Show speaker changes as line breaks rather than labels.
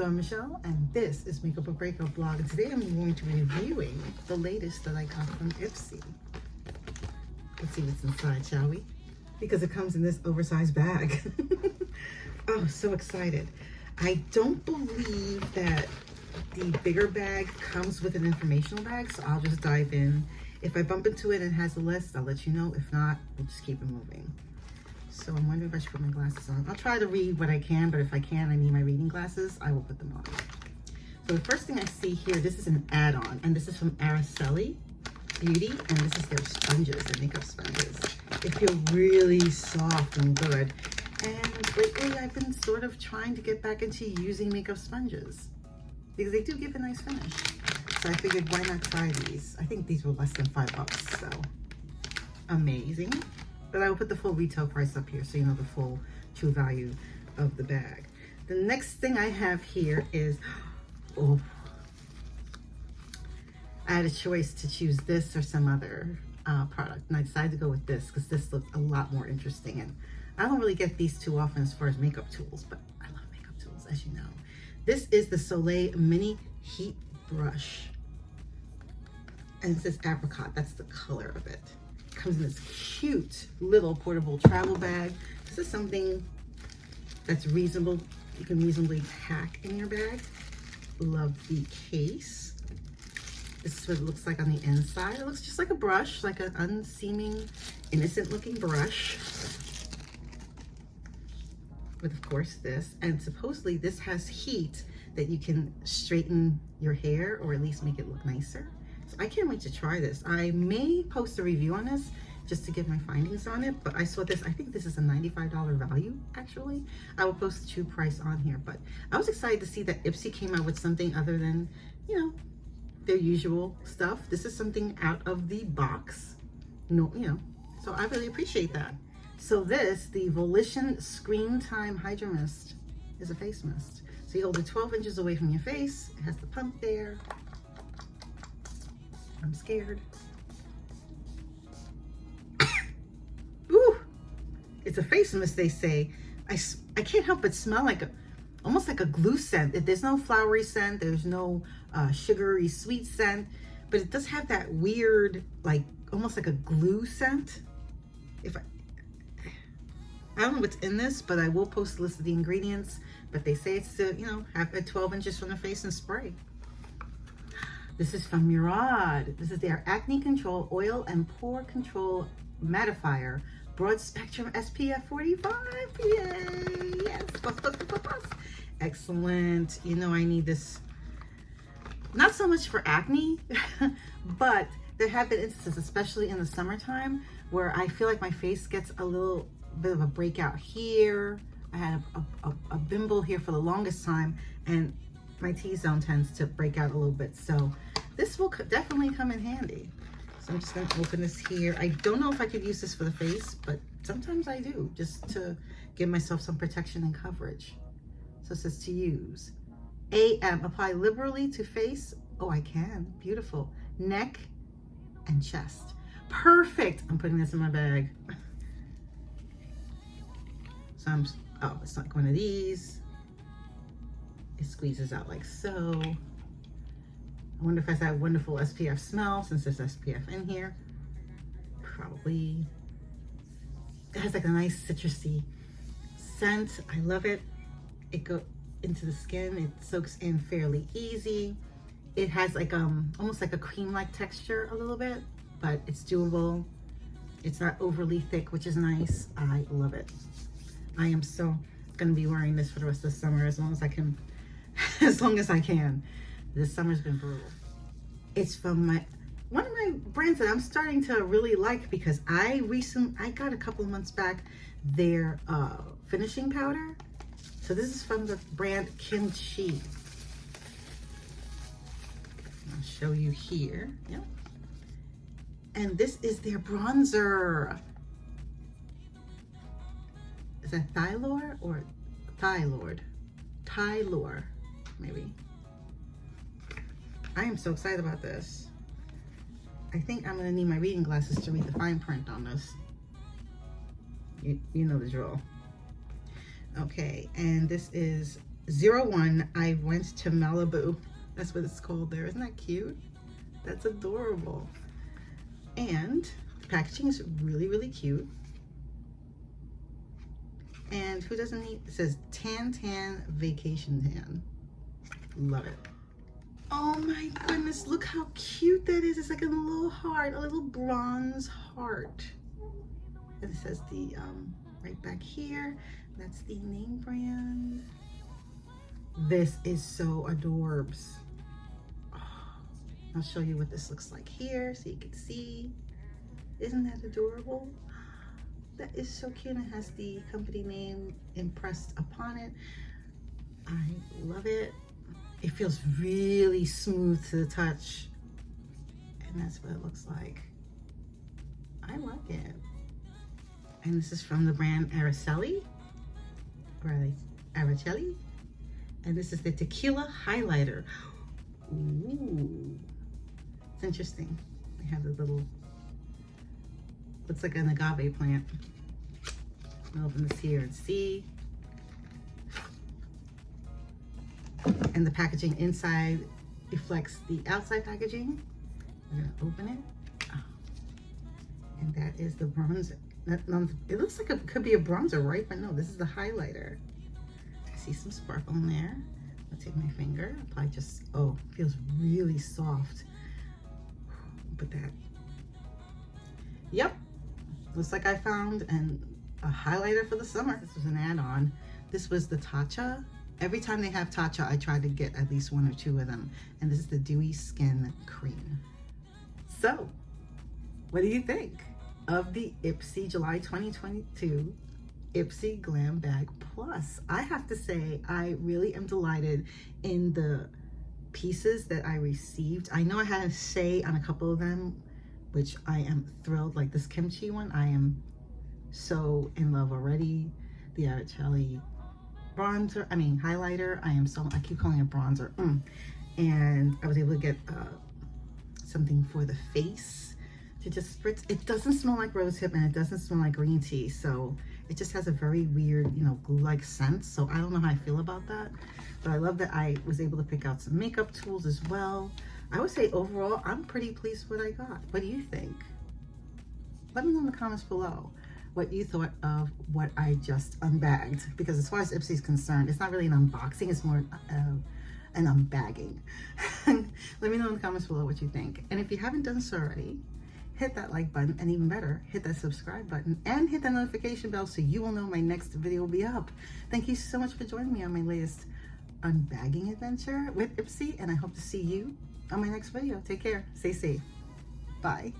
Dawn Michelle, and this is Makeup or Breakup Blog. And today I'm going to be reviewing the latest that I got from Ipsy. Let's see what's inside, shall we? Because it comes in this oversized bag. Oh, so excited. I don't believe that the bigger bag comes with an informational bag, so I'll just dive in. If I bump into it and it has a list, I'll let you know. If not, we'll just keep it moving. So I'm wondering if I should put my glasses on. I'll try to read what I can, but if I can, I need my reading glasses, I will put them on. So the first thing I see here, this is an add-on, and this is from Araceli Beauty, and this is their sponges, their makeup sponges. They feel really soft and good. And lately I've been sort of trying to get back into using makeup sponges because they do give a nice finish. So I figured, why not try these? I think these were less than $5, so amazing. But I will put the full retail price up here so you know the full true value of the bag. The next thing I have here is, oh, I had a choice to choose this or some other product, and I decided to go with this because this looks a lot more interesting. And I don't really get these too often as far as makeup tools, but I love makeup tools, as you know. This is the Soleil Mini Heat Brush, and it says apricot. That's the color of it. Comes in this cute little portable travel bag. This is something that's reasonable. You can reasonably pack in your bag. Love the case. This is what it looks like on the inside. It looks just like a brush, like an unseeming, innocent looking brush. With, of course, this. And supposedly this has heat that you can straighten your hair or at least make it look nicer. So I can't wait to try this. I may post a review on this just to give my findings on it, but I saw this, I think this is a $95 value, actually. I will post the true price on here, but I was excited to see that Ipsy came out with something other than, you know, their usual stuff. This is something out of the box, so I really appreciate that. So this, the Volition Screen Time Hydro Mist, is a face mist. So you hold it 12 inches away from your face. It has the pump there. I'm scared. Ooh, it's a face mist, they say. I can't help but smell like almost like a glue scent. There's no flowery scent. There's no sugary sweet scent, but it does have that weird, like almost like a glue scent. I don't know what's in this, but I will post a list of the ingredients. But they say it's to, have it 12 inches from the face and spray. This is from Mira. This is their Acne Control Oil and Pore Control Mattifier. Broad Spectrum SPF 45. Yay! Yes. Plus. Excellent. I need this. Not so much for acne, but there have been instances, especially in the summertime, where I feel like my face gets a little bit of a breakout here. I had a bimble here for the longest time, and my T-zone tends to break out a little bit. So this will definitely come in handy. So I'm just going to open this here. I don't know if I could use this for the face, but sometimes I do, just to give myself some protection and coverage. So it says to use. AM, apply liberally to face. Oh, I can. Beautiful. Neck and chest. Perfect. I'm putting this in my bag. So it's like one of these. It squeezes out like so. I wonder if it has that wonderful SPF smell since there's SPF in here. Probably. It has like a nice citrusy scent. I love it. It goes into the skin. It soaks in fairly easy. It has like almost like a cream-like texture a little bit, but it's doable. It's not overly thick, which is nice. I love it. I am so gonna be wearing this for the rest of the summer as long as I can. As long as I can. This summer's been brutal. It's from one of my brands that I'm starting to really like because I got a couple of months back their finishing powder. So this is from the brand Kimchi. I'll show you here. Yep. And this is their bronzer. Is that Thylor or Thylord? Tylor, maybe. I am so excited about this. I think I'm gonna need my reading glasses to read the fine print on this. You know the drill. Okay, and this is 01, I went to Malibu. That's what it's called there. Isn't that cute? That's adorable. And the packaging is really, really cute. And who doesn't need, it says tan vacation tan. Love it. Oh my goodness, look how cute that is. It's like a little heart, a little bronze heart. And it says the, right back here, that's the name brand. This is so adorbs. Oh, I'll show you what this looks like here so you can see. Isn't that adorable? That is so cute. It has the company name impressed upon it. I love it. It feels really smooth to the touch. And that's what it looks like. I like it. And this is from the brand Araceli. Or Araceli. And this is the tequila highlighter. Ooh. It's interesting. They have the little, looks like an agave plant. I'll open this here and see. And the packaging inside reflects the outside packaging. We're gonna open it. Oh. And that is the bronzer. It looks like it could be a bronzer, right? But no, this is the highlighter. I see some sparkle in there. I'll take my finger, apply just, oh, feels really soft. Put that. Yep, looks like I found a highlighter for the summer. This was an add-on. This was the Tatcha. Every time they have Tatcha, I try to get at least 1 or 2 of them. And this is the Dewy Skin Cream. So, what do you think of the Ipsy July 2022 Ipsy Glam Bag Plus? I have to say, I really am delighted in the pieces that I received. I know I had a say on a couple of them, which I am thrilled. Like this kimchi one, I am so in love already. The Araceli bronzer, highlighter, I keep calling it bronzer. And I was able to get something for the face to just spritz. It doesn't smell like rosehip and it doesn't smell like green tea, so it just has a very weird, glue-like scent. So I don't know how I feel about that, but I love that I was able to pick out some makeup tools as well. I would say overall, I'm pretty pleased with what I got. What do you think? Let me know in the comments below what you thought of what I just unbagged, because as far as Ipsy is concerned, it's not really an unboxing, it's more an unbagging. Let me know in the comments below what you think. And if you haven't done so already, hit that like button, and even better, hit that subscribe button and hit that notification bell so you will know my next video will be up. Thank you so much for joining me on my latest unbagging adventure with Ipsy, and I hope to see you on my next video. Take care, stay safe, bye.